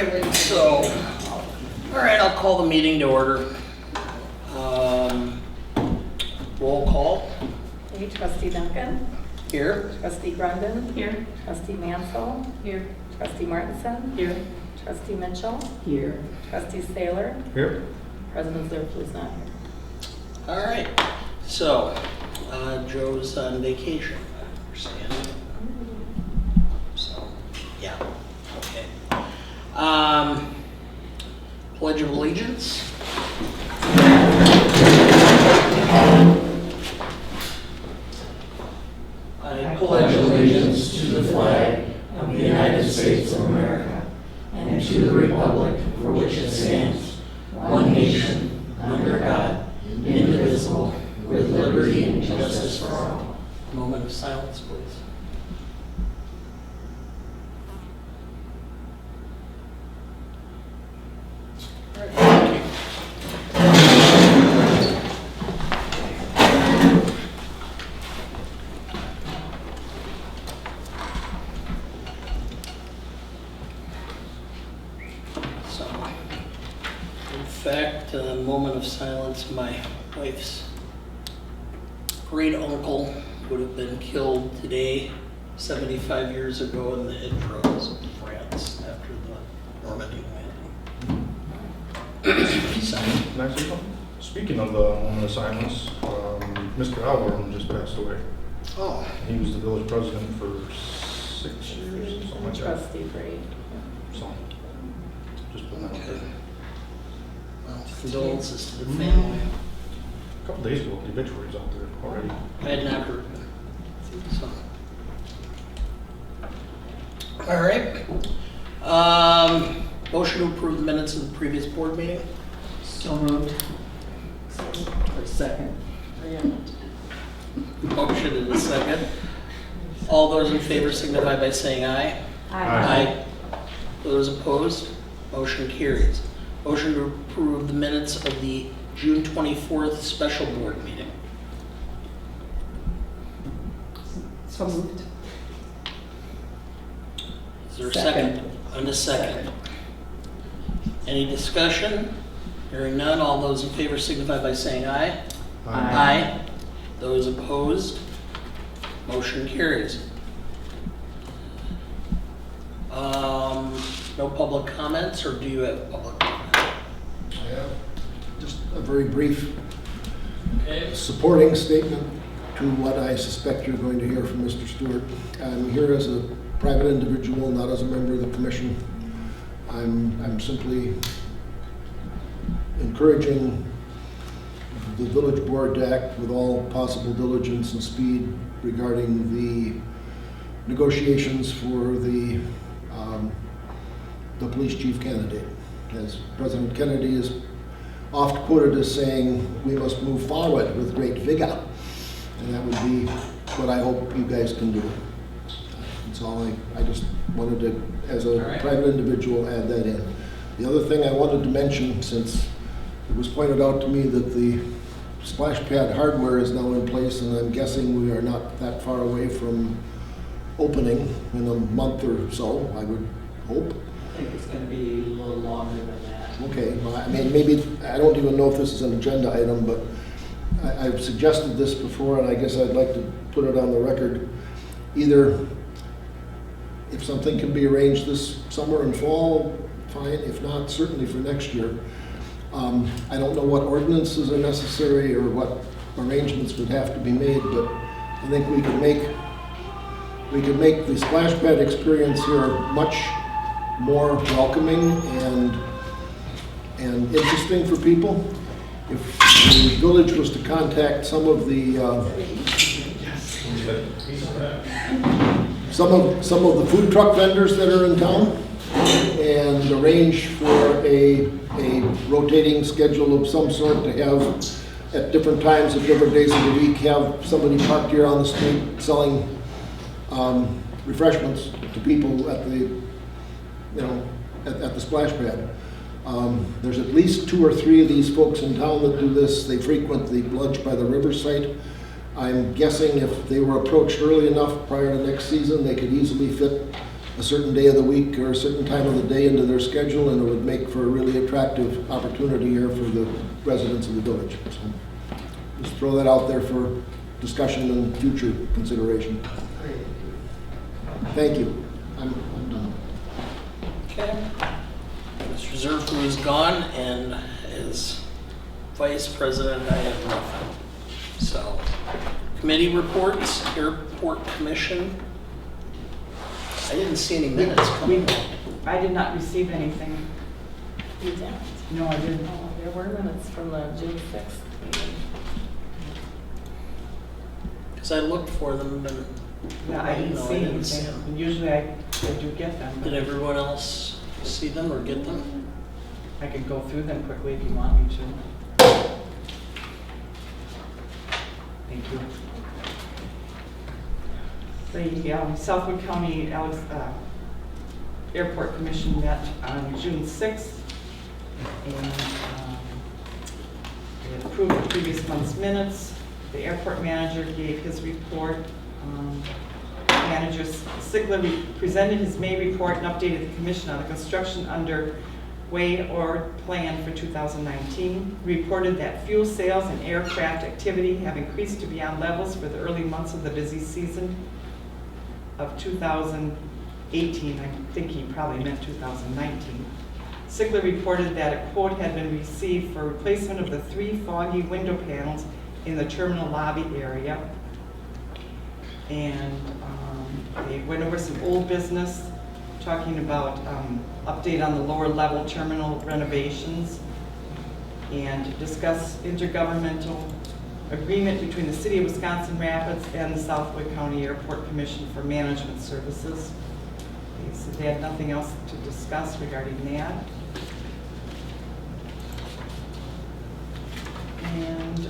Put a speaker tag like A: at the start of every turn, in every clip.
A: right, so, all right, I'll call the meeting to order. Roll call
B: Okay, Trustee Duncan,
A: here.
B: Trustee Grundon,
C: Here.
B: Trustee Mansell,
C: Here.
B: Trustee Martenson,
C: Here.
B: Trustee Mitchell,
C: Here.
B: Trustee Saylor,
D: Here.
B: President Zerflu is not here.
A: All right, so, Joe's on vacation, we're saying. So, yeah, okay. Pledge of Allegiance. I
E: pledge allegiance to the flag of the United States of America and to the republic for which it stands, one nation, under God, indivisible, with liberty and justice for all.
A: Moment of silence, please. All right, thank you. So, in fact, a moment of silence, my wife's great uncle would have been killed today, 75 years ago in the hedgerows of France after the Normandy landing. So,
D: Can I say something? Speaking of the moment of silence, Mr. Alborn just passed away.
A: oh,
D: He was the village president for 6 years, something like that.
B: Trustee Brady.
D: So, just putting that out there.
A: well, condolences to the family.
D: A couple days ago, the obituary's out there already.
A: I had not heard. So. All right. Motion to approve the minutes of the previous board meeting.
C: So moved. Or second.
A: Motion in a second. All those in favor signify by saying aye.
D: Aye.
A: Those opposed, motion carries. Motion to approve the minutes of the June 24th special board meeting.
C: So moved.
A: Is there a second? And a second. Any discussion? Hearing none, all those in favor signify by saying aye. Aye. Those opposed, motion carries. No public comments, or do you have public comment?
F: Yeah, just a very brief supporting statement to what I suspect you're going to hear from Mr. Stewart. I'm here as a private individual, not as a member of the commission. I'm simply encouraging the village board to act with all possible diligence and speed regarding the negotiations for the police chief candidate. As President Kennedy is oft quoted as saying, we must move forward with great vigor. And that would be what I hope you guys can do. That's all I just wanted to, as a private individual, add that in. The other thing I wanted to mention, since it was pointed out to me that the splash pad hardware is now in place, and I'm guessing we are not that far away from opening in a month or so, I would hope.
E: I think it's going to be a little longer than that.
F: Okay, well, I mean, maybe, I don't even know if this is an agenda item, but I've suggested this before, and I guess I'd like to put it on the record. Either, if something can be arranged this summer and fall, fine. If not, certainly for next year. I don't know what ordinances are necessary or what arrangements would have to be made, but I think we could make the splash pad experience here much more welcoming and interesting for people. If the village was to contact some of the food truck vendors that are in town and arrange for a rotating schedule of some sort to have at different times at different days of the week, have somebody parked here on the street selling refreshments to people at the at the splash pad. There's at least 2 or 3 of these folks in town that do this. They frequent the lunch by the river site. I'm guessing if they were approached early enough prior to next season, they could easily fit a certain day of the week or a certain time of the day into their schedule, and it would make for a really attractive opportunity here for the residents of the village. So just throw that out there for discussion and future consideration. Thank you. I'm done.
A: Okay. Mr. Zerflu is gone, and as vice president, I have nothing. So, committee reports, airport commission. I didn't see any minutes coming.
C: I did not receive anything.
B: You didn't?
C: No, I didn't.
B: Oh, there were minutes from the June 6th meeting.
A: Because I looked for them, and
C: Yeah, I didn't
A: No, I
C: see
A: didn't see
C: anything.
A: them.
C: Usually I do get them. but
A: did everyone else see them or get them?
C: I could go through them quickly if you want me to. Thank you. The Southwood County Airport Commission met on June 6th and they approved the previous month's minutes. The airport manager gave his report. Manager Sigler presented his May report and updated the commission on the construction underway or planned for 2019. Reported that fuel sales and aircraft activity have increased to beyond levels for the early months of the busy season of 2018. I think he probably meant 2019. Sigler reported that a quote had been received for replacement of the 3 foggy window panels in the terminal lobby area. And they went over some old business, talking about update on the lower level terminal renovations, and discuss intergovernmental agreement between the City of Wisconsin Rapids and the Southwood County Airport Commission for management services. They said they had nothing else to discuss regarding that. And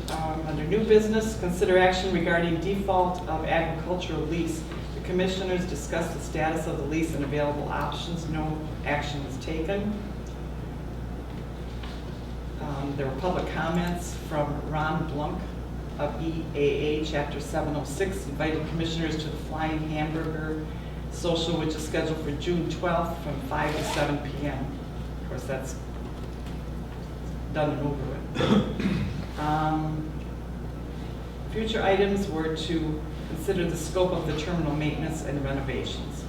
C: under new business, consider action regarding default of agricultural lease. The commissioners discussed the status of the lease and available options. No action was taken. There were public comments from Ron Blunk of EAA Chapter 706, invited commissioners to the Flying Hamburger Social, which is scheduled for June 12th from 5 to 7 p.m. Of course, that's done and over with. Future items were to consider the scope of the terminal maintenance and renovations.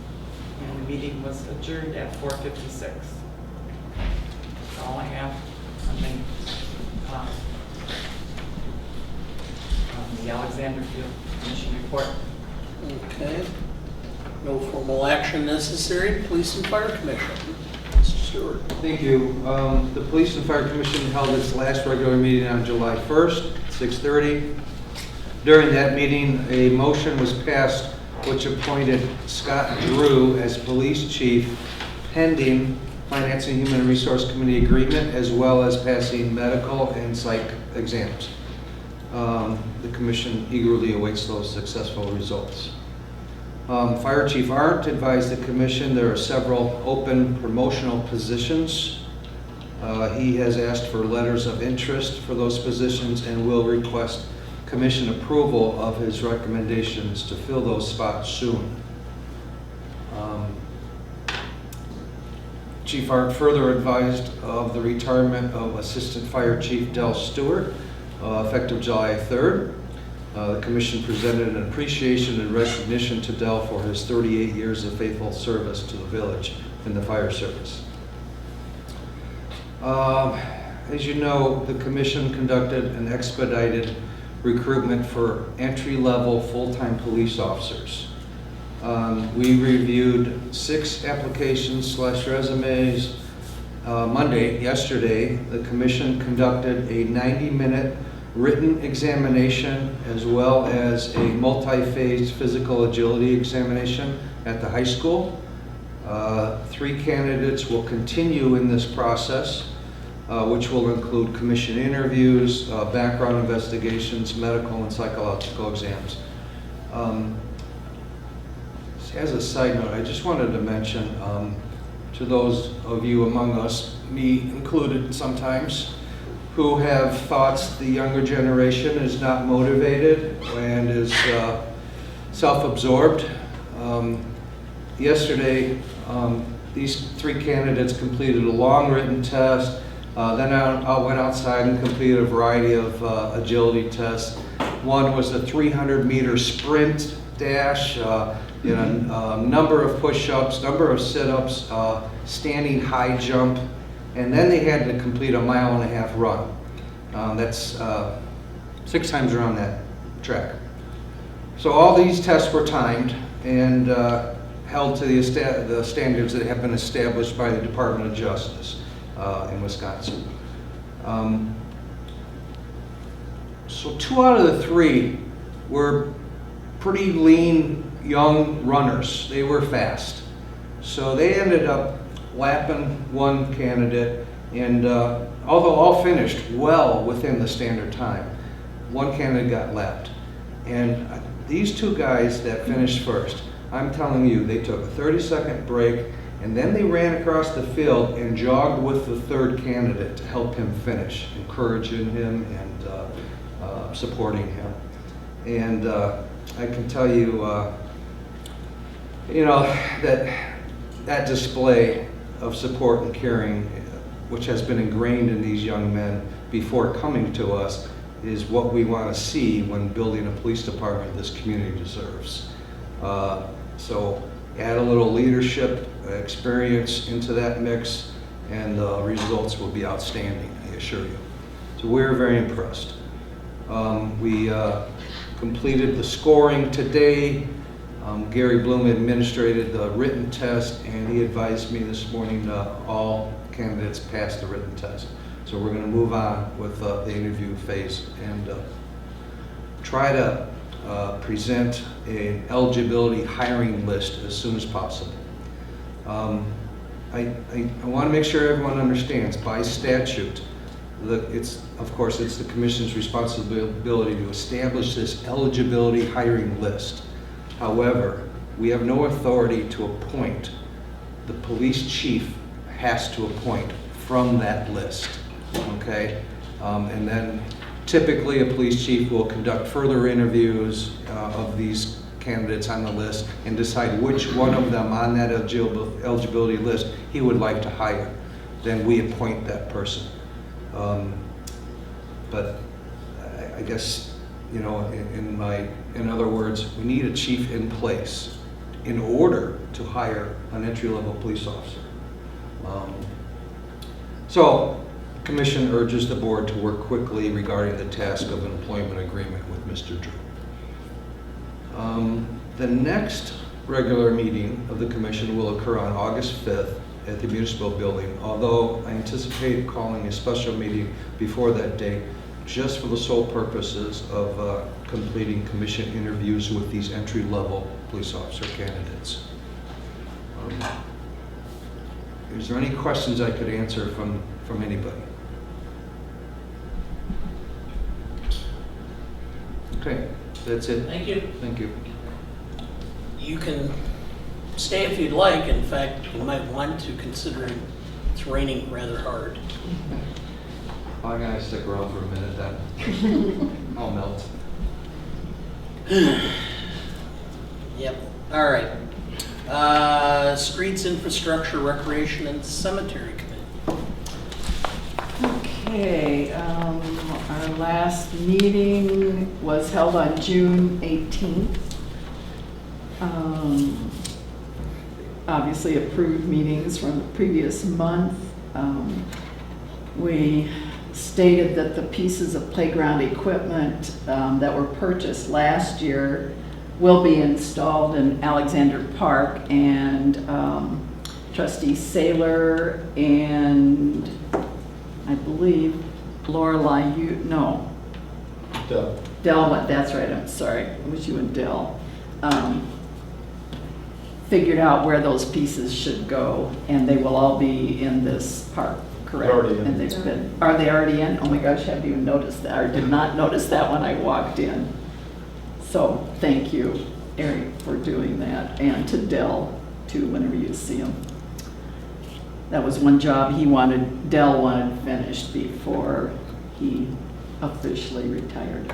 C: And the meeting was adjourned at 4:56. That's all I have on the Alexander Field Commission report.
A: Okay. No formal action necessary. Police and Fire Commission. Mr. Stewart.
G: Thank you. The Police and Fire Commission held its last regular meeting on July 1st, 6:30. During that meeting, a motion was passed which appointed Scott Drew as police chief pending Finance and Human Resource Committee agreement, as well as passing medical and psych exams. The commission eagerly awaits those successful results. Fire Chief Arndt advised the commission there are several open promotional positions. He has asked for letters of interest for those positions and will request commission approval of his recommendations to fill those spots soon. Chief Arndt further advised of the retirement of Assistant Fire Chief Del Stewart, effective July 3rd. The commission presented an appreciation and recognition to Del for his 38 years of faithful service to the village and the fire service. As you know, the commission conducted an expedited recruitment for entry-level full-time police officers. We reviewed 6 applications/resumes. Yesterday, the commission conducted a 90-minute written examination as well as a multi-phase physical agility examination at the high school. 3 candidates will continue in this process, which will include commission interviews, background investigations, medical and psychological exams. As a side note, I just wanted to mention to those of you among us, me included sometimes, who have thoughts the younger generation is not motivated and is self-absorbed. Yesterday, These 3 candidates completed a long written test, then I went outside and completed a variety of agility tests. One was a 300-meter sprint dash, number of push-ups, number of sit-ups, standing high jump, and then they had to complete a 1.5-mile run. That's 6 times around that track. So all these tests were timed and held to the standards that have been established by the Department of Justice in Wisconsin. So 2 out of the 3 were pretty lean, young runners. They were fast. So they ended up lapping one candidate, and although all finished well within the standard time, one candidate got lapped. And these 2 guys that finished first, I'm telling you, they took a 30-second break, and then they ran across the field and jogged with the 3rd candidate to help him finish, encouraging him and supporting him. And I can tell you, that display of support and caring, which has been ingrained in these young men before coming to us, is what we want to see when building a police department this community deserves. So add a little leadership experience into that mix, and the results will be outstanding, I assure you. So we're very impressed. We completed the scoring today. Gary Bloom administrated the written test, and he advised me this morning all candidates passed the written test. So we're going to move on with the interview phase and try to present an eligibility hiring list as soon as possible. I want to make sure everyone understands, by statute, it's the commission's responsibility to establish this eligibility hiring list. However, we have no authority to appoint. The police chief has to appoint from that list, okay? And then typically a police chief will conduct further interviews of these candidates on the list and decide which one of them on that eligibility list he would like to hire. Then we appoint that person. But I guess, in other words, we need a chief in place in order to hire an entry-level police officer. So, the Commission urges the board to work quickly regarding the task of an employment agreement with Mr. Drew. The next regular meeting of the Commission will occur on August 5th at the Municipal Building, although I anticipate calling a special meeting before that date just for the sole purposes of completing Commission interviews with these entry-level police officer candidates. Is there any questions I could answer from anybody? Okay, that's it.
A: Thank you.
G: Thank you.
A: You can stay if you'd like. In fact, you might want to, considering it's raining rather hard.
G: I'm gonna stick around for a minute then. I'll melt.
A: Yep, all right. Streets, Infrastructure, Recreation, and Cemetery Committee.
H: Okay, our last meeting was held on June 18th. Obviously approved meetings from the previous month. We stated that the pieces of playground equipment that were purchased last year will be installed in Alexander Park, and Trustee Saylor and I believe Lorelei, Dell, that's right, I'm sorry, it was you and Dell, figured out where those pieces should go, and they will all be in this park, correct?
D: They're already in.
H: And they've been, are they already in? Oh my gosh, I haven't even noticed that, or did not notice that when I walked in. So, thank you, Eric, for doing that, and to Dell, too, whenever you see him. That was one job Dell wanted finished before he officially retired.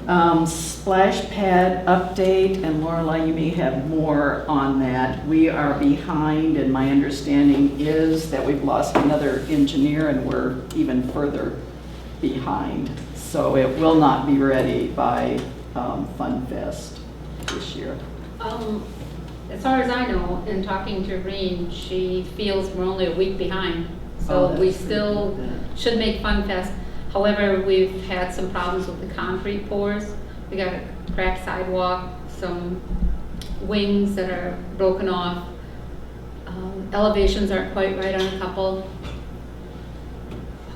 H: Splash pad update, and Lorelei, you may have more on that. We are behind, and my understanding is that we've lost another engineer and we're even further behind. So it will not be ready by Fun Fest this year.
I: As far as I know, in talking to Reen, she feels we're only a week behind.
H: Oh,
I: So
H: that's
I: we
H: pretty
I: still
H: good.
I: should make Fun Fest. However, we've had some problems with the concrete pours. We got a cracked sidewalk, some wings that are broken off. Elevations aren't quite right on a couple.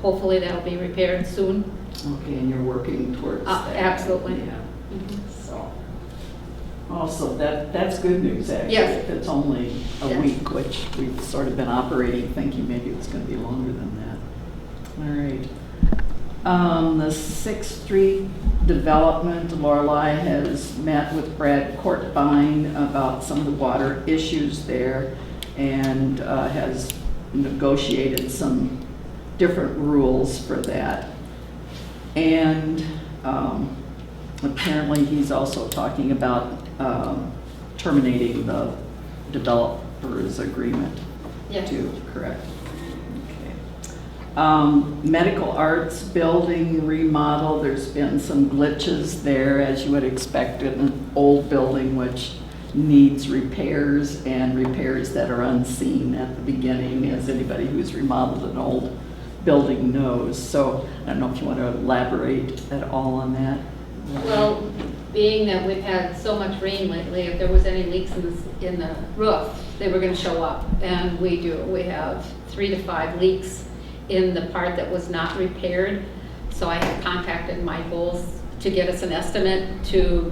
I: Hopefully that'll be repaired soon.
H: Okay, and you're working towards that.
I: Absolutely.
H: Yeah,
I: Mhm.
H: so. Also, that's good news, actually.
I: Yes.
H: If it's only a
I: Yes.
H: week, which we've sort of been operating thinking maybe it's gonna be longer than that. All right. The Sixth Street development, Lorelei has met with Brad Courtbine about some of the water issues there and has negotiated some different rules for that. And apparently he's also talking about terminating the developer's agreement
I: Yes.
H: too, correct? Medical arts building remodel, there's been some glitches there, as you would expect in an old building which needs repairs and repairs that are unseen at the beginning, as anybody who's remodeled an old building knows. So I don't know if you want to elaborate at all on that.
I: Well, being that we've had so much rain lately, if there was any leaks in the roof, they were gonna show up, and we do. We have 3 to 5 leaks in the part that was not repaired. So I have contacted Michaels to get us an estimate to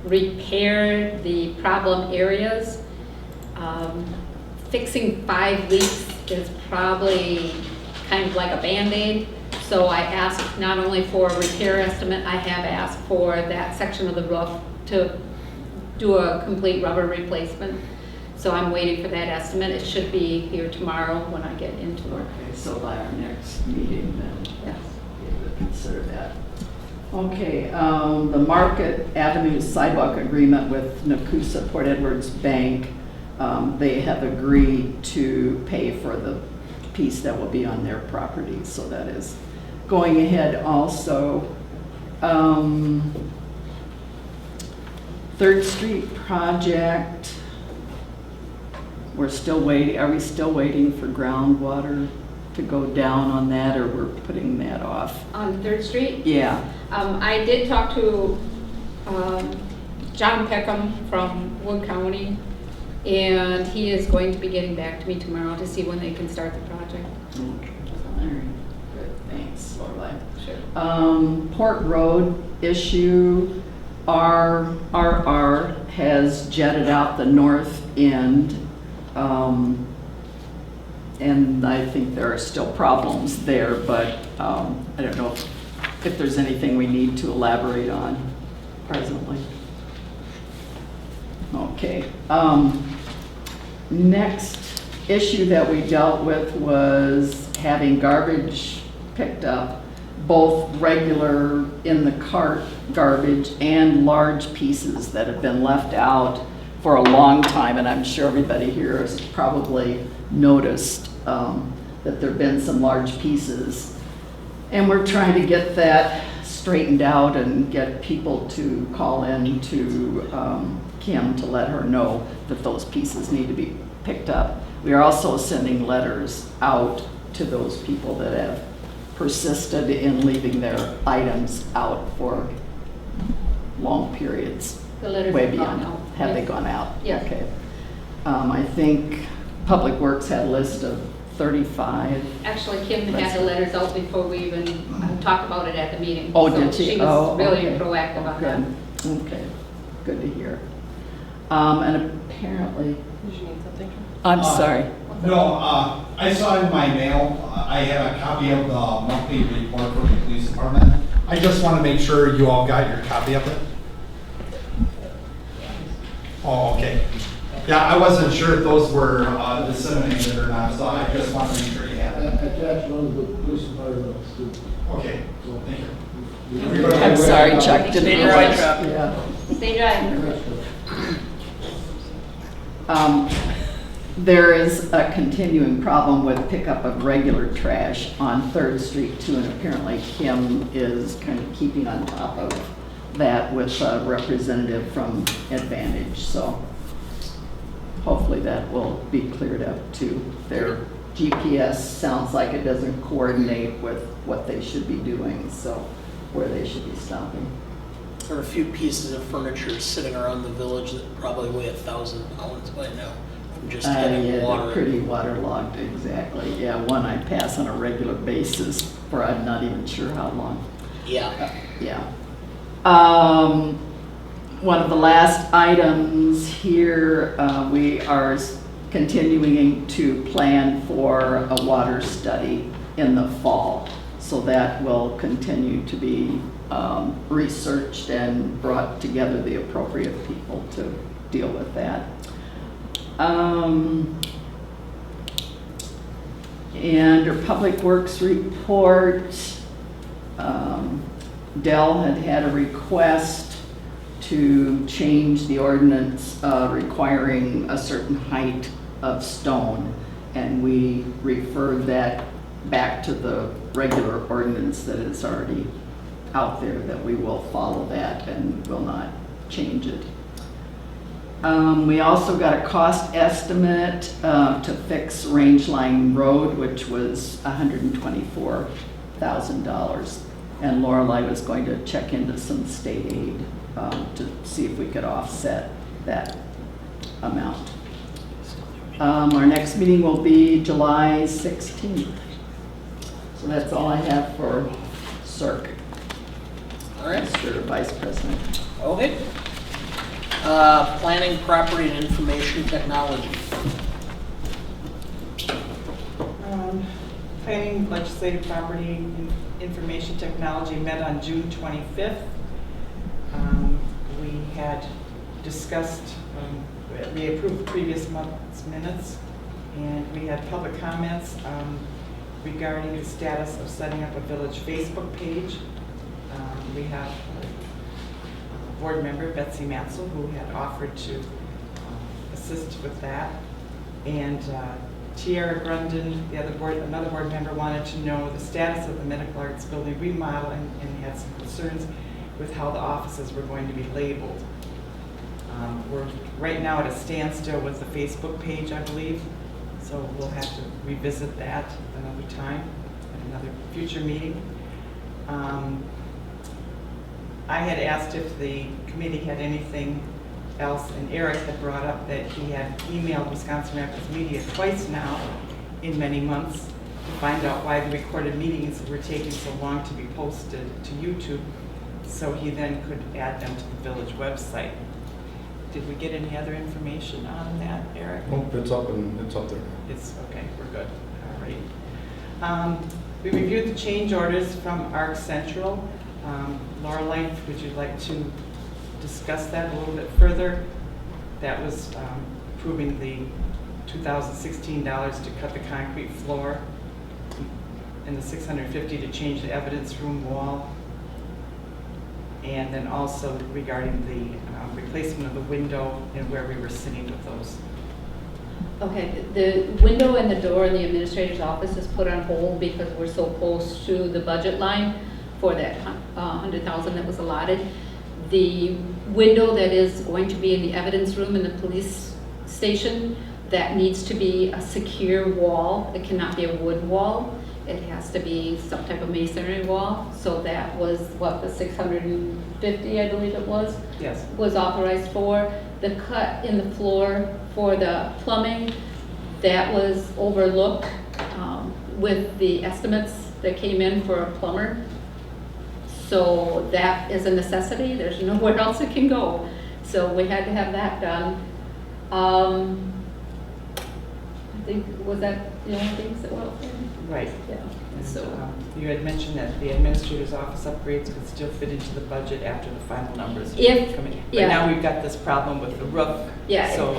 I: repair the problem areas. Fixing 5 leaks is probably kind of like a Band-Aid. So I asked not only for a repair estimate, I have asked for that section of the roof to do a complete rubber replacement. So I'm waiting for that estimate. It should be here tomorrow when I get into work.
H: Okay, so by our next meeting then,
I: Yes.
H: we would consider that. Okay, the Market Avenue sidewalk agreement with Nakusa Port Edwards Bank, they have agreed to pay for the piece that will be on their property, so that is going ahead also. 3rd Street project, we're still waiting, are we still waiting for groundwater to go down on that, or we're putting that off?
I: On 3rd Street,
H: Yeah,
I: I did talk to John Peckham from Wood County, and he is going to be getting back to me tomorrow to see when they can start the project.
H: okay, all right, good, thanks, Lorelei.
I: Sure.
H: Port Road issue, RRR has jetted out the north end, and I think there are still problems there, but I don't know if there's anything we need to elaborate on presently. Okay. Next issue that we dealt with was having garbage picked up, both regular in the cart garbage and large pieces that have been left out for a long time. And I'm sure everybody here has probably noticed that there've been some large pieces. And we're trying to get that straightened out and get people to call in to Kim to let her know that those pieces need to be picked up. We are also sending letters out to those people that have persisted in leaving their items out for long periods.
I: The letters
H: Way
I: have gone
H: beyond.
I: out.
H: Have they
I: Yes.
H: gone out?
I: Yes.
H: Okay. I think Public Works had a list of 35.
I: Actually, Kim had the letters out before we even talked about it at the meeting.
H: Oh,
I: So
H: did she?
I: She
H: Oh,
I: was really
H: okay.
I: proactive on that.
H: Good. Okay, good to hear. And apparently,
B: Did you need something?
H: I'm sorry.
J: No, I saw in my mail, I have a copy of the monthly report from the police department. I just want to make sure you all got your copy of it. Oh, okay. Yeah, I wasn't sure if those were disseminated or not, so I just want to make sure you have it.
F: Attached one of the police departments too.
J: Okay, thank you.
H: I'm sorry, Chuck, didn't
A: Stay
H: realize.
A: dry, Chuck.
H: Yeah.
I: Stay dry.
H: There is a continuing problem with pickup of regular trash on 3rd Street too, and apparently Kim is kind of keeping on top of that with a representative from Advantage, so hopefully that will be cleared up too. Their GPS sounds like it doesn't coordinate with what they should be doing, so where they should be stopping.
A: There are a few pieces of furniture sitting around the village that probably weigh 1,000 pounds by now from just hitting
H: Yeah,
A: water.
H: they're pretty waterlogged, exactly. Yeah, one I pass on a regular basis for I'm not even sure how long.
A: Yeah.
H: Yeah. One of the last items here, we are continuing to plan for a water study in the fall. So that will continue to be researched and brought together the appropriate people to deal with that. And our Public Works report, Dell had a request to change the ordinance requiring a certain height of stone. And we referred that back to the regular ordinance that is already out there, that we will follow that and will not change it. We also got a cost estimate to fix Range Line Road, which was $124,000. And Lorelei was going to check into some state aid to see if we could offset that amount. Our next meeting will be July 16th. So that's all I have for CERC.
A: All right.
H: Mr. Vice President.
A: Okay. Planning, Property, and Information Technology.
C: Planning, Legislative Property, and Information Technology met on June 25th. We had discussed, we approved previous month's minutes, and we had public comments regarding the status of setting up a village Facebook page. We have a board member, Betsy Matzel, who had offered to assist with that. And Tiara Grundon, another board member, wanted to know the status of the medical arts building remodel and had some concerns with how the offices were going to be labeled. We're right now at a standstill with the Facebook page, I believe, so we'll have to revisit that another time at another future meeting. I had asked if the committee had anything else, and Eric had brought up that he had emailed Wisconsin Rapids Media twice now in many months to find out why the recorded meetings were taking so long to be posted to YouTube, so he then could add them to the village website. Did we get any other information on that, Eric?
D: Oh, it's up there.
C: It's okay, we're good, all right. We reviewed the change orders from ARC Central. Lorelei, would you like to discuss that a little bit further? That was approving the $2,016 to cut the concrete floor and the $650 to change the evidence room wall. And then also regarding the replacement of the window and where we were sitting with those.
I: Okay, the window and the door in the administrator's office is put on hold because we're so close to the budget line for that $100,000 that was allotted. The window that is going to be in the evidence room in the police station, that needs to be a secure wall. It cannot be a wood wall. It has to be some type of masonry wall. So that was what the $650, I believe it was.
C: Yes.
I: Was authorized for. The cut in the floor for the plumbing, that was overlooked with the estimates that came in for a plumber. So that is a necessity. There's nowhere else it can go. So we had to have that done. I think, was that the only things that were out there?
C: Right.
I: Yeah.
C: And,
I: So
C: you had mentioned that the administrator's office upgrades could still fit into the budget after the final numbers
I: If-
C: come in.
I: yeah.
C: But now we've got this problem with the roof.
I: yeah,
C: So,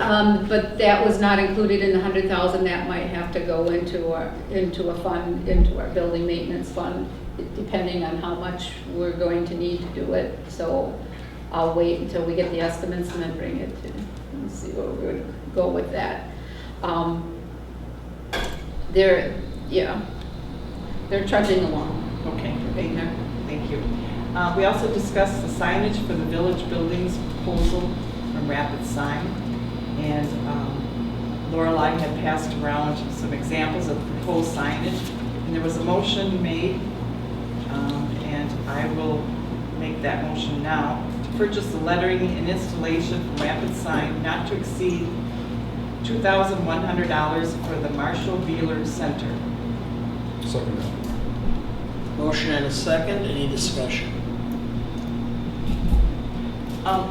I: but that was not included in the $100,000. That might have to go into a fund, into our building maintenance fund, depending on how much we're going to need to do it. So I'll wait until we get the estimates and then bring it to, and see where we would go with that. They're trudging along.
C: Okay, thank you. We also discussed the signage for the village buildings proposal from Rapid Sign. And Lorelei had passed around some examples of proposed signage. And there was a motion made, and I will make that motion now, to purchase the lettering and installation from Rapid Sign not to exceed $2,100 for the Marshall Wheeler Center.
D: Second that.
A: Motion and a second, any discussion?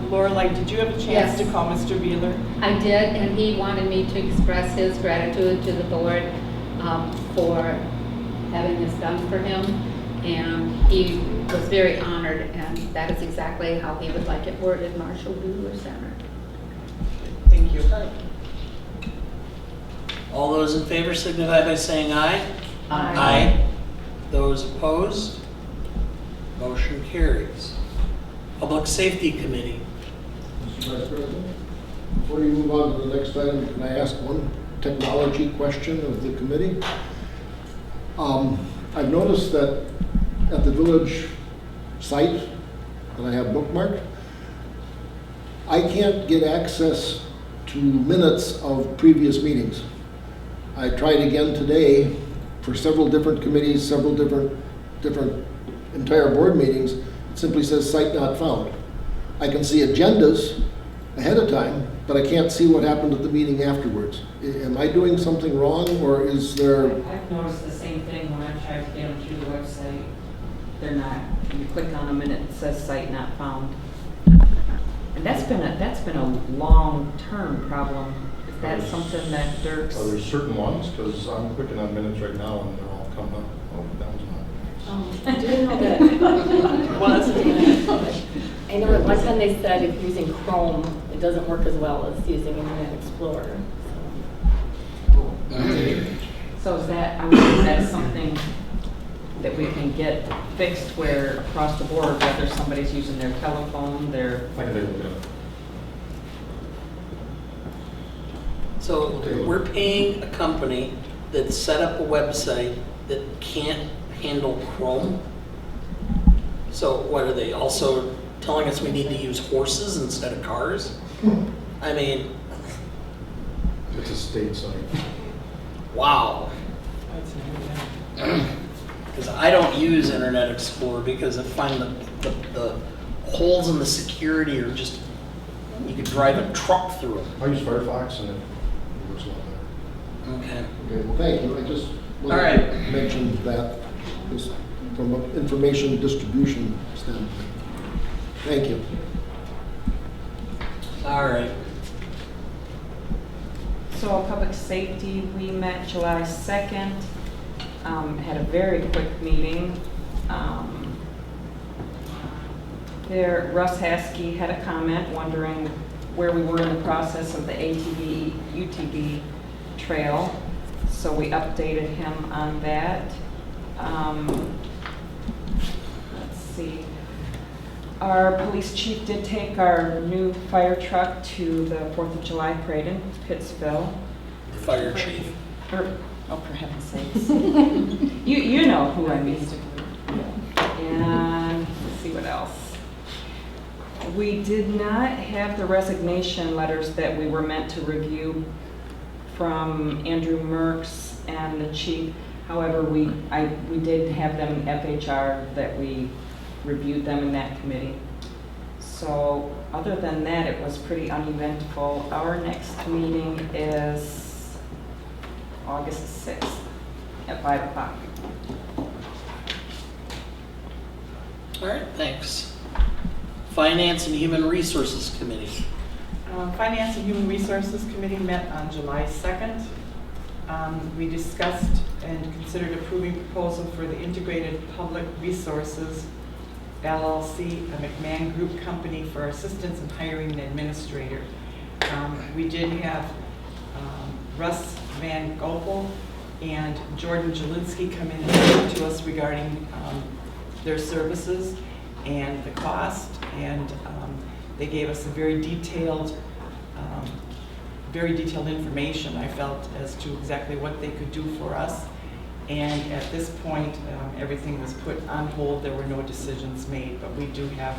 C: Lorelei, did you have a chance
I: Yes.
C: to call Mr. Wheeler?
I: I did, and he wanted me to express his gratitude to the board for having this done for him. And he was very honored, and that is exactly how he would like it worded, Marshall Wheeler Center.
C: Thank you.
A: All those in favor signify by saying aye.
I: Aye.
A: Those opposed? Motion carries. Public Safety Committee.
F: Mr. Vice President, before you move on to the next item, can I ask one technology question of the committee? I've noticed that at the village site that I have bookmarked, I can't get access to minutes of previous meetings. I tried again today for several different committees, several different entire board meetings. It simply says site not found. I can see agendas ahead of time, but I can't see what happened at the meeting afterwards. Am I doing something wrong, or is there?
K: I've noticed the same thing when I've tried to get them through the website. They're not. You click on them and it says site not found. And that's been a long-term problem. Is that something that Dirk's?
D: Are there certain ones? Because I'm clicking on minutes right now and they're all coming up. Oh, that was not.
B: I didn't know that. I know at one time they said if using Chrome, it doesn't work as well as using Internet Explorer.
K: So is that, I mean, is that something that we can get fixed where across the board, whether somebody's using their telephone, their,
D: I can take a look at it.
A: So we're paying a company that set up a website that can't handle Chrome. So what are they also telling us we need to use horses instead of cars? I mean,
D: It's a state site.
A: wow. Because I don't use Internet Explorer because I find the holes in the security are just, you could drive a truck through them.
D: I use Firefox and it works a lot better.
A: Okay.
F: Okay, well, thank you. I just
C: All
F: wanted
C: right.
F: to mention that just from an information distribution standpoint. Thank you.
A: All right.
K: so public safety, we met July 2nd, had a very quick meeting. There, Russ Haskey had a comment wondering where we were in the process of the ATV, UTV trail. So we updated him on that. Let's see. Our police chief did take our new fire truck to the 4th of July parade in Pittsville.
A: Fire chief.
K: Oh, for heaven's sakes. You know who I mean. And let's see what else. We did not have the resignation letters that we were meant to review from Andrew Merckx and the chief. However, we did have them in FHR that we reviewed them in that committee. So other than that, it was pretty uneventful. Our next meeting is August 6th at 5 o'clock.
A: All right, thanks. Finance and Human Resources Committee.
C: Finance and Human Resources Committee met on July 2nd. We discussed and considered approving proposal for the Integrated Public Resources LLC, a McMahon Group company, for assistance in hiring an administrator. We did have Russ Van Gopel and Jordan Jelinski come in and talk to us regarding their services and the cost, and they gave us a very detailed information, I felt, as to exactly what they could do for us. And at this point, everything was put on hold. There were no decisions made, but we do have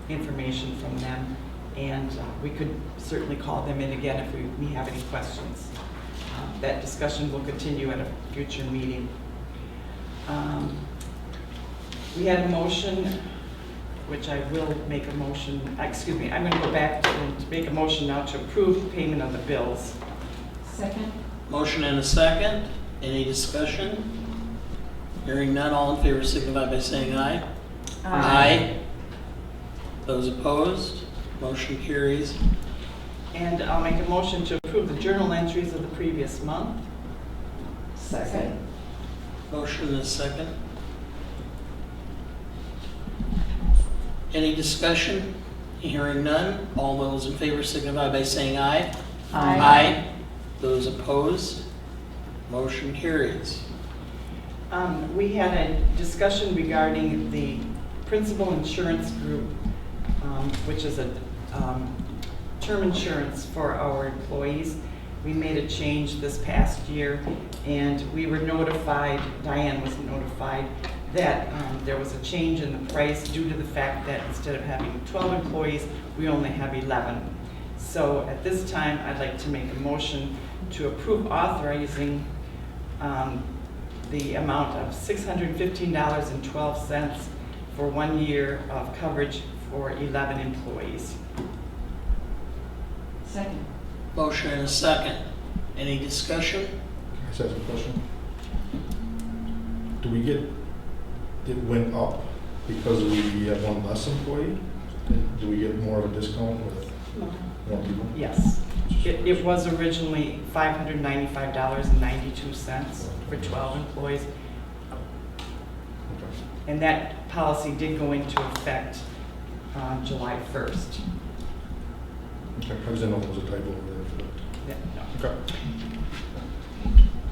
C: information from them, and we could certainly call them in again if we have any questions. That discussion will continue at a future meeting. We had a motion, which I will make a motion, excuse me, I'm going to go back and make a motion now to approve the payment of the bills.
H: Second?
A: Motion and a second. Any discussion? Hearing none, all in favor signify by saying aye. Aye. Those opposed, motion carries.
C: And I'll make a motion to approve the journal entries of the previous month.
H: Second.
A: Motion and a second. Any discussion? Hearing none, all those in favor signify by saying aye. Aye. Those opposed, motion carries.
C: We had a discussion regarding the Principal Insurance Group, which is a term insurance for our employees. We made a change this past year, and we were notified, Diane was notified, that there was a change in the price due to the fact that instead of having 12 employees, we only have 11. So at this time, I'd like to make a motion to approve authorizing the amount of $615.12 for 1 year of coverage for 11 employees.
H: Second.
A: Motion and a second. Any discussion?
D: Can I just ask a question? Do we get, it went up because we have one less employee? Do we get more of a discount with more people?
C: Yes. It was originally $595.92 for 12 employees.
D: Okay.
C: And that policy did go into effect on July 1st.
D: Okay, I just didn't know if there was a typo over there for that.
C: Yeah, no.
D: Okay.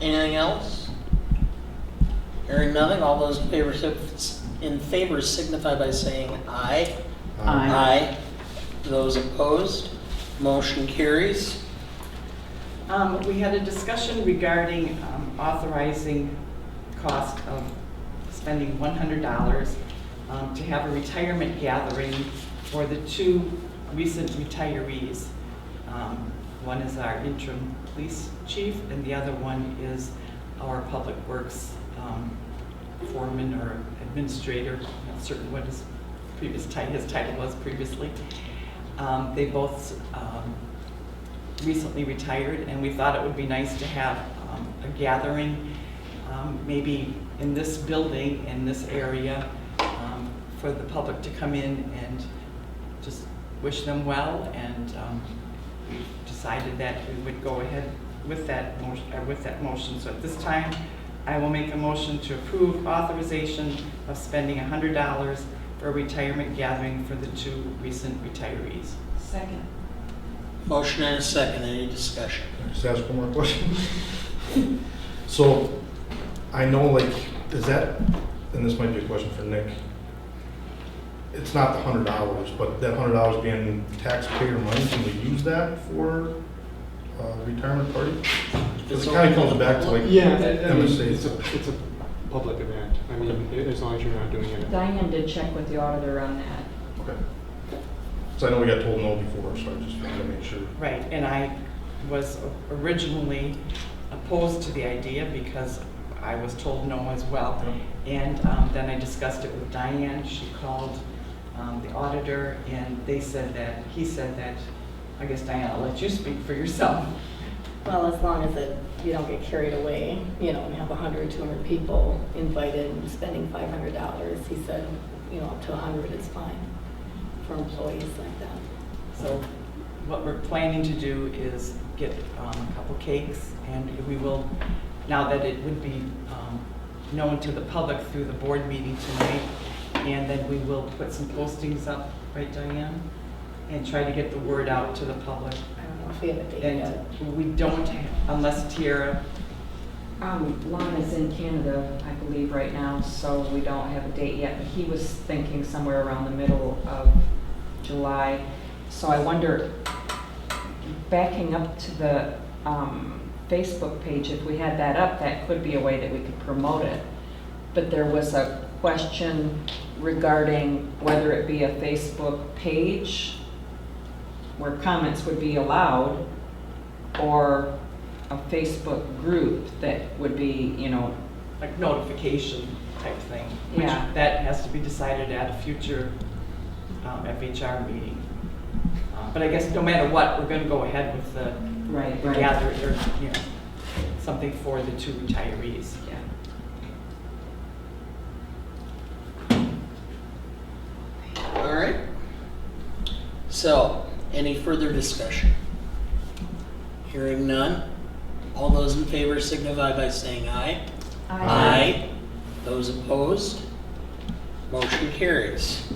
A: Anything else? Hearing nothing, all those in favor signify by saying aye.
H: Aye.
A: Those opposed, motion carries.
C: We had a discussion regarding authorizing cost of spending $100 to have a retirement gathering for the 2 recent retirees. One is our interim police chief, and the other one is our public works foreman or administrator, not certain what his title was previously. They both recently retired, and we thought it would be nice to have a gathering, maybe in this building, in this area, for the public to come in and just wish them well, and we decided that we would go ahead with that motion. So at this time, I will make a motion to approve authorization of spending $100 for a retirement gathering for the 2 recent retirees.
H: Second.
A: Motion and a second, any discussion?
D: Can I just ask one more question? So, I know, like, is that, and this might be a question for Nick, it's not the $100, but that $100 being taxpayer money, can we use that for a retirement party? It kind of comes back to like
L: Yeah, I mean,
D: MSA.
L: it's a public event. I mean, as long as you're not doing it.
B: Diane did check with the auditor on that.
D: Okay. So I know we got told no before, so I just wanted to make sure.
C: Right, and I was originally opposed to the idea because I was told no as well. And then I discussed it with Diane. She called the auditor, and he said that, I guess Diane, I'll let you speak for yourself.
B: Well, as long as you don't get carried away, and have 100, 200 people invited and spending $500, he said, up to 100 is fine for employees like that.
C: So what we're planning to do is get a couple cakes, and we will, now that it would be known to the public through the board meeting tonight, and then we will put some postings up, right, Diane? And try to get the word out to the public.
B: I don't know if we have a date yet.
C: And we don't, unless Tiara
K: Lon is in Canada, I believe, right now, so we don't have a date yet, but he was thinking somewhere around the middle of July. So I wonder, backing up to the Facebook page, if we had that up, that could be a way that we could promote it. But there was a question regarding whether it be a Facebook page where comments would be allowed, or a Facebook group that would be, you know,
C: Like notification type thing. Which
K: Yeah.
C: that has to be decided at a future FHR meeting. But I guess no matter what, we're gonna go ahead with the
K: right.
C: gather, or, you know, something for the 2 retirees.
K: Yeah.
A: All right. So, any further discussion? Hearing none. All those in favor signify by saying aye. Aye. Those opposed? Motion carries.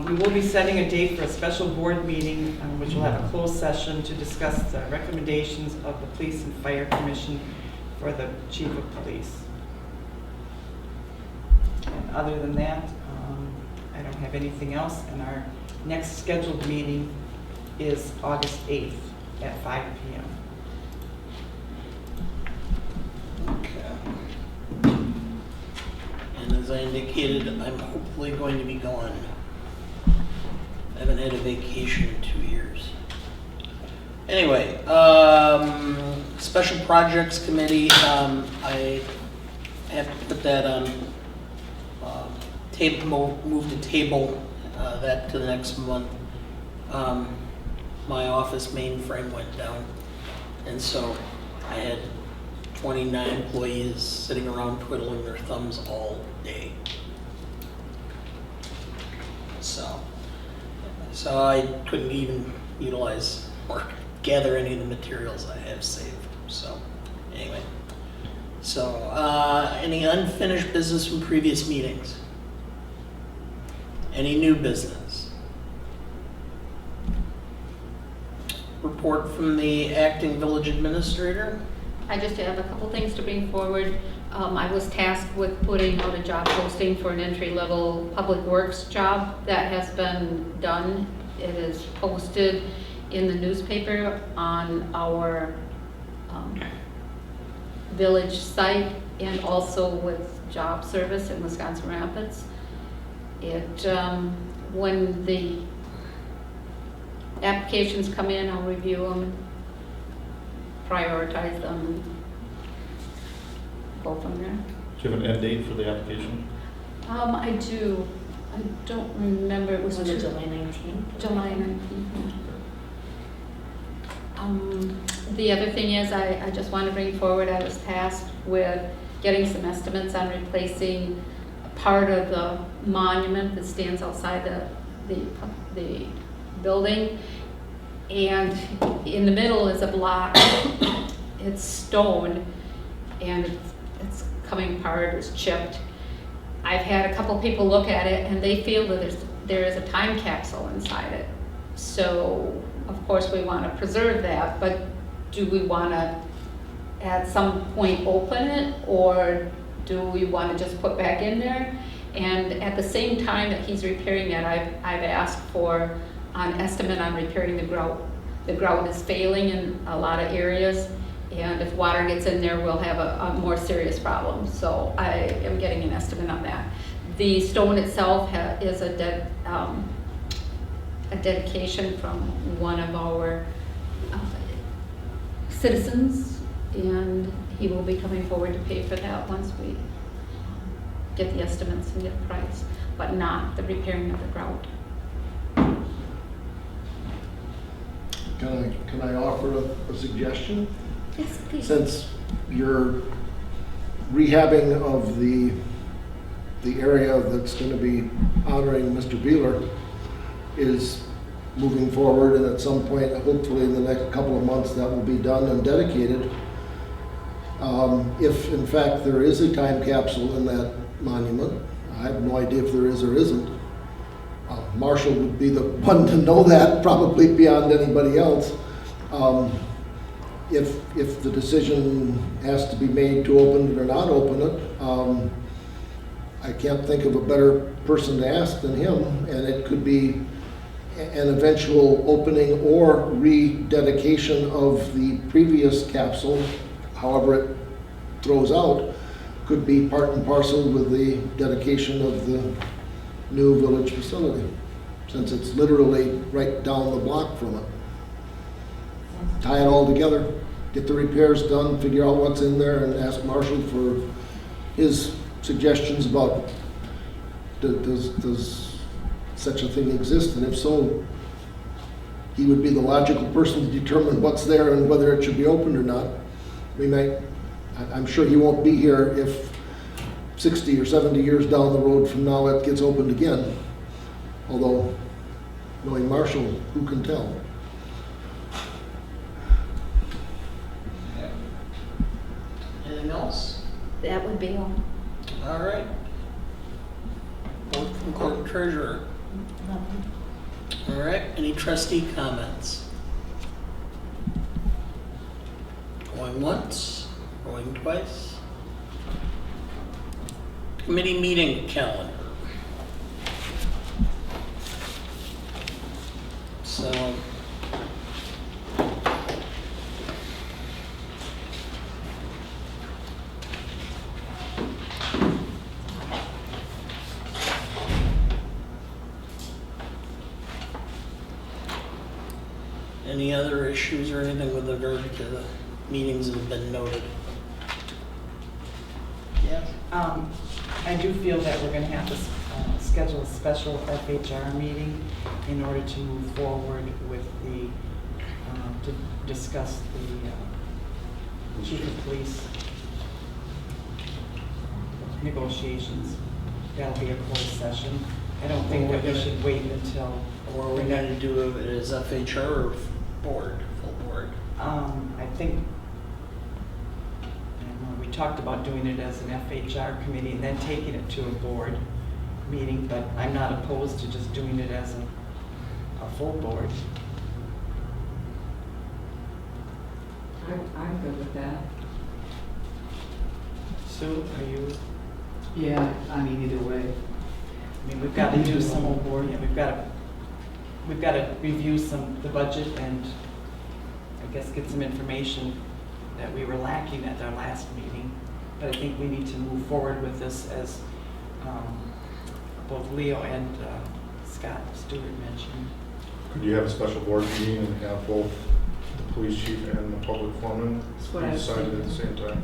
C: We will be setting a date for a special board meeting, which will have a closed session to discuss the recommendations of the Police and Fire Commission for the Chief of Police. And other than that, I don't have anything else, and our next scheduled meeting is August 8th at 5 p.m.
A: Okay. And as I indicated, I'm hopefully going to be gone. I haven't had a vacation in 2 years. Anyway, Special Projects Committee, I have to put that on move to table that to the next month. My office mainframe went down, and so I had 29 employees sitting around twiddling their thumbs all day. So I couldn't even utilize or gather any of the materials I have saved. So anyway, any unfinished business from previous meetings? Any new business? Report from the acting village administrator.
I: I just have a couple things to bring forward. I was tasked with putting out a job posting for an entry-level public works job. That has been done. It is posted in the newspaper on our village site and also with Job Service in Wisconsin Rapids. When the applications come in, I'll review them, prioritize them, go from there.
D: Do you have an end date for the application?
I: I do. I don't remember. It was
B: Was it July 19th?
I: July 19th. The other thing is, I just want to bring forward, I was tasked with getting some estimates on replacing part of the monument that stands outside the building. And in the middle is a block. It's stone, and it's coming apart, it's chipped. I've had a couple people look at it, and they feel that there is a time capsule inside it. So, of course, we want to preserve that, but do we want to at some point open it, or do we want to just put back in there? And at the same time that he's repairing it, I've asked for an estimate on repairing the grout. The grout is failing in a lot of areas, and if water gets in there, we'll have a more serious problem. So I am getting an estimate on that. The stone itself is a dedication from one of our citizens, and he will be coming forward to pay for that once we get the estimates and get the price, but not the repairing of the grout.
F: Can I offer a suggestion?
I: Yes, please.
F: Since your rehabbing of the area that's going to be honoring Mr. Beeler is moving forward, and at some point, hopefully in the next couple of months, that will be done and dedicated. If in fact there is a time capsule in that monument, I have no idea if there is or isn't. Marshall would be the one to know that, probably beyond anybody else. if the decision has to be made to open it or not open it, I can't think of a better person to ask than him, and it could be an eventual opening or rededication of the previous capsule, however it throws out, could be part and parcel with the dedication of the new village facility, since it's literally right down the block from it. Tie it all together, get the repairs done, figure out what's in there, and ask Marshall for his suggestions about does such a thing exist, and if so, he would be the logical person to determine what's there and whether it should be opened or not. I'm sure he won't be here if 60 or 70 years down the road from now it gets opened again. Although, knowing Marshall, who can tell?
A: Anything else?
I: That would be all.
A: All right. Vote from clerk treasurer. All right, any trustee comments? Going once, going twice. Committee meeting calendar. So, any other issues or anything with regard to the meetings that have been noted? Yes.
C: I do feel that we're going to have to schedule a special FHR meeting in order to move forward with the, to discuss the chief of police negotiations. That'll be a closed session. I don't think that we should wait until.
A: Or are we going to do it as FHR or board, full board?
C: I think, I don't know, we talked about doing it as an FHR committee and then taking it to a board meeting, but I'm not opposed to just doing it as a full board.
H: I'm good with that.
C: Sue, are you?
H: Yeah, I mean, either way.
C: I mean, we've got to do some whole board, yeah, we've got to review the budget and I guess get some information that we were lacking at our last meeting. But I think we need to move forward with this as both Leo and Scott Stewart mentioned.
D: Could you have a special board meeting and have both the police chief and the public foreman
H: That's what I was
D: decided at the
H: thinking.
D: same time?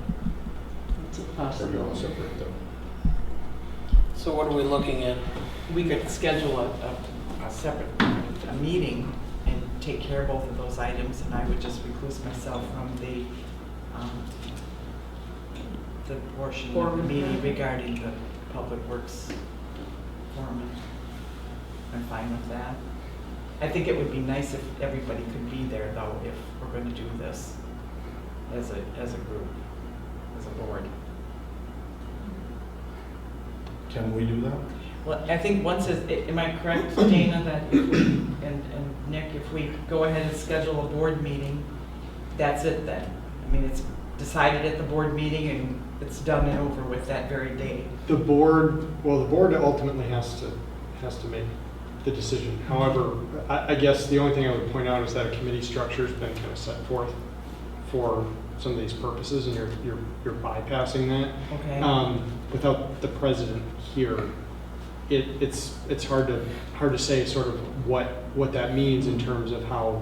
H: It's a
D: Or do you want
H: possibility.
D: to separate them?
A: So what are we looking at?
C: We could schedule a separate meeting and take care of both of those items, and I would just recluse myself from the portion of the meeting regarding the public works foreman. I'm fine with that. I think it would be nice if everybody could be there, though, if we're going to do this as a group, as a board.
D: Can we do that?
C: Well, I think once, am I correct, Dana, that if we, and Nick, if we go ahead and schedule a board meeting, that's it then? I mean, it's decided at the board meeting and it's done and over with that very day.
L: The board ultimately has to make the decision. However, I guess the only thing I would point out is that a committee structure has been kind of set forth for some of these purposes, and you're bypassing that.
C: Okay.
L: Without the president here, it's hard to say sort of what that means in terms of how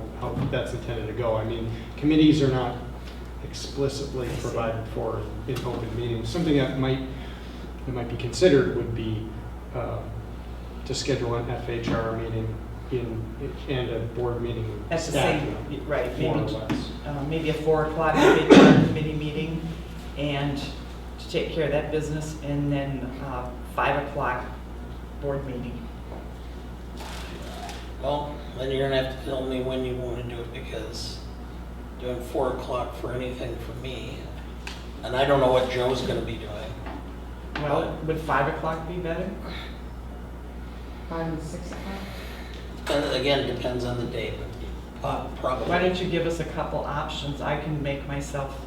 L: that's intended to go. I mean, committees are not explicitly provided for in open meetings. Something that might be considered would be to schedule an FHR meeting and a board meeting
C: At the same, right,
L: more or less.
C: maybe a 4 o'clock FHR committee meeting and to take care of that business, and then 5 o'clock board meeting.
A: Well, then you're gonna have to tell me when you want to do it, because doing 4 o'clock for anything for me, and I don't know what Joe's gonna be doing.
C: Well, would 5 o'clock be better?
H: 5 and 6 o'clock?
A: And again, depends on the day, but Probably.
C: Why don't you give us a couple options? I can make myself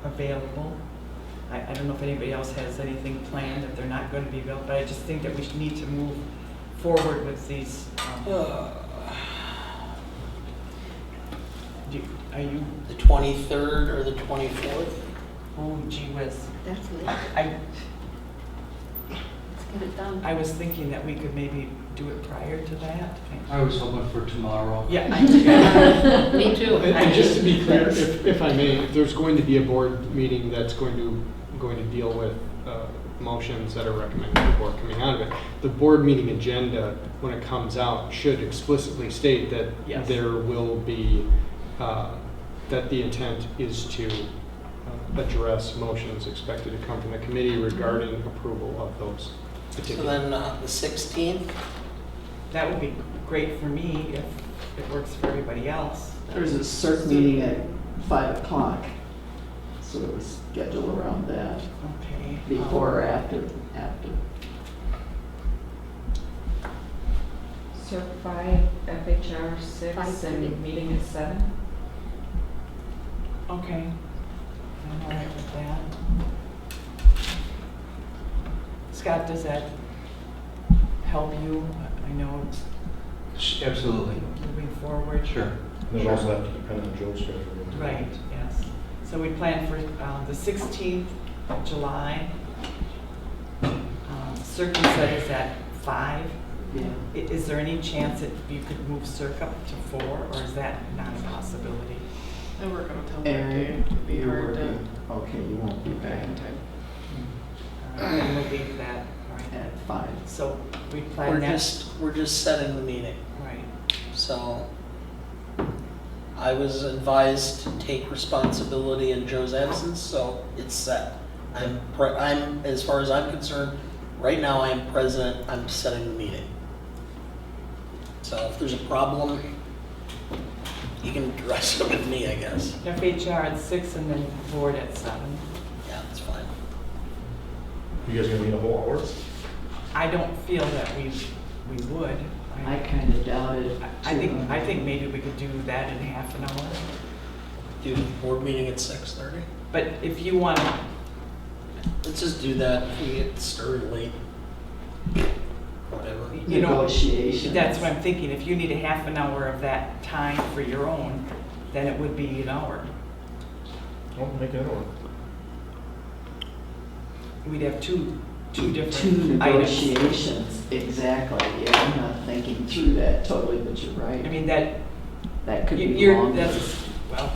C: available. I don't know if anybody else has anything planned, if they're not going to be available, but I just think that we should need to move forward with these. Are you,
A: The 23rd or the 24th?
C: oh gee whiz.
I: That's late.
C: I
I: Let's get it done.
C: I was thinking that we could maybe do it prior to that.
G: I was hoping for tomorrow.
C: Yeah.
I: Me too.
L: And just to be clear, if I may, if there's going to be a board meeting that's going to deal with motions that are recommended to the board coming out of it, the board meeting agenda, when it comes out, should explicitly state that
C: Yes.
L: there will be, that the intent is to address motions expected to come from the committee regarding approval of those
A: So
L: particular.
A: then the 16th?
C: That would be great for me if it works for everybody else.
H: There's a CERC meeting at 5 o'clock, so it was scheduled around that,
C: Okay.
H: before or after.
K: CERC 5, FHR 6,
I: 5:30.
K: and meeting at 7.
C: Okay. I'm all right with that. Scott, does that help you? I know it's
G: Absolutely.
C: moving forward.
G: Sure.
D: And it also have to depend on Joe's schedule.
C: Right, yes. So we plan for the 16th of July. Circle said is at 5.
H: Yeah.
C: Is there any chance that you could move Circ up to 4, or is that not a possibility?
K: I work until
H: Aaron, you're working, okay, you won't be back
C: Then we'll leave that, right?
H: at 5.
C: So we plan that,
A: We're just setting the meeting.
C: right.
A: So I was advised to take responsibility in Joe's absence, so it's set. I'm, as far as I'm concerned, right now I am president, I'm setting the meeting. So if there's a problem, you can address it with me, I guess.
C: FHR at 6 and then board at 7.
A: Yeah, that's fine.
D: You guys gonna need a whole hour?
C: I don't feel that we would.
H: I kind of doubt it.
C: I think maybe we could do that in half an hour.
A: Do the board meeting at 6:30?
C: But if you want to,
A: Let's just do that if we get started late. Whatever.
C: you know,
H: Negotiations.
C: that's what I'm thinking. If you need a half an hour of that time for your own, then it would be an hour.
D: Oh, make it work.
C: We'd have two
H: Two
C: different items.
H: negotiations, exactly, yeah, I'm not thinking through that totally, but you're
C: I
H: right.
C: mean, that,
H: That could be
C: you're,
H: long.
C: that's, well,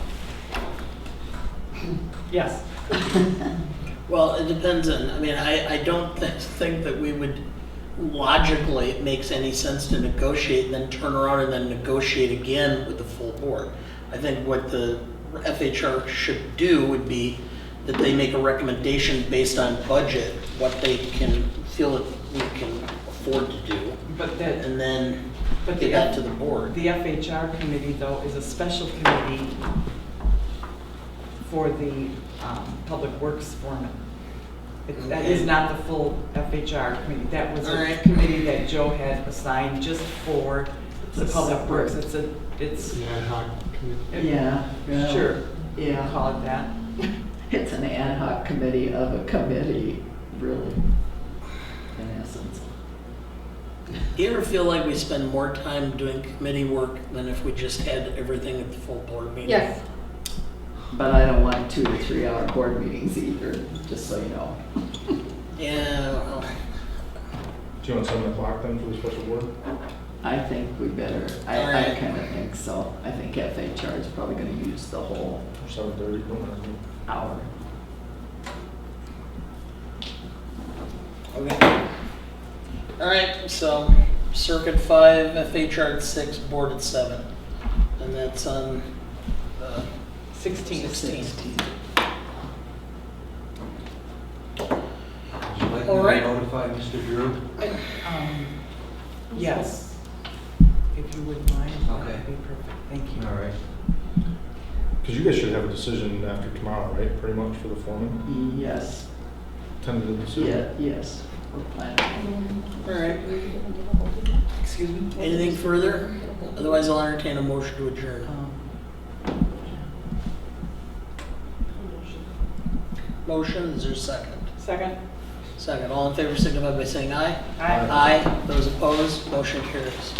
C: yes.
A: Well, it depends on, I mean, I don't think that we would, logically, it makes any sense to negotiate, then turn around and then negotiate again with the full board. I think what the FHR should do would be that they make a recommendation based on budget, what they can feel that we can afford to do,
C: But that,
A: and then
C: but
A: get that to the board.
C: The FHR committee, though, is a special committee for the Public Works foreman. That is not the full FHR committee. That was
A: All
C: a
A: right.
C: committee that Joe had assigned just for the
H: It's
C: Public
H: separate.
C: Works. It's,
L: Yeah, ad hoc committee.
H: Yeah. yeah,
C: sure,
H: Yeah,
C: call it that.
H: it's an ad hoc committee of a committee, really, in essence.
A: Do you ever feel like we spend more time doing committee work than if we just had everything at the full board meeting?
I: Yes.
H: But I don't want 2 to 3 hour board meetings either, just so you know.
A: Yeah, well,
D: Do you want 7 o'clock then for the special board?
H: I think we better, I
A: Alright.
H: kind of think so. I think FHR is probably going to use the whole
D: Or 7:30? Don't matter.
H: hour.
A: okay. All right, so Circuit 5, FHR at 6, Board at 7. And that's on
C: 16.
A: 16.
G: Would you like
A: All
G: me
A: right.
G: to notify Mr. Drew?
C: Yes, if you wouldn't mind, that
G: Okay.
C: would be perfect. Thank you.
G: All right.
D: Because you guys should have a decision after tomorrow, right, pretty much for the foreman?
H: Yes,
D: Tentative decision?
H: yeah, yes. we're planning.
A: All right,
G: Excuse me?
A: anything further? Otherwise, I'll entertain a motion to adjourn. Motion, is there a second?
C: Second?
A: Second, all in favor signify by saying aye.
C: Aye.
A: Aye, those opposed, motion carries.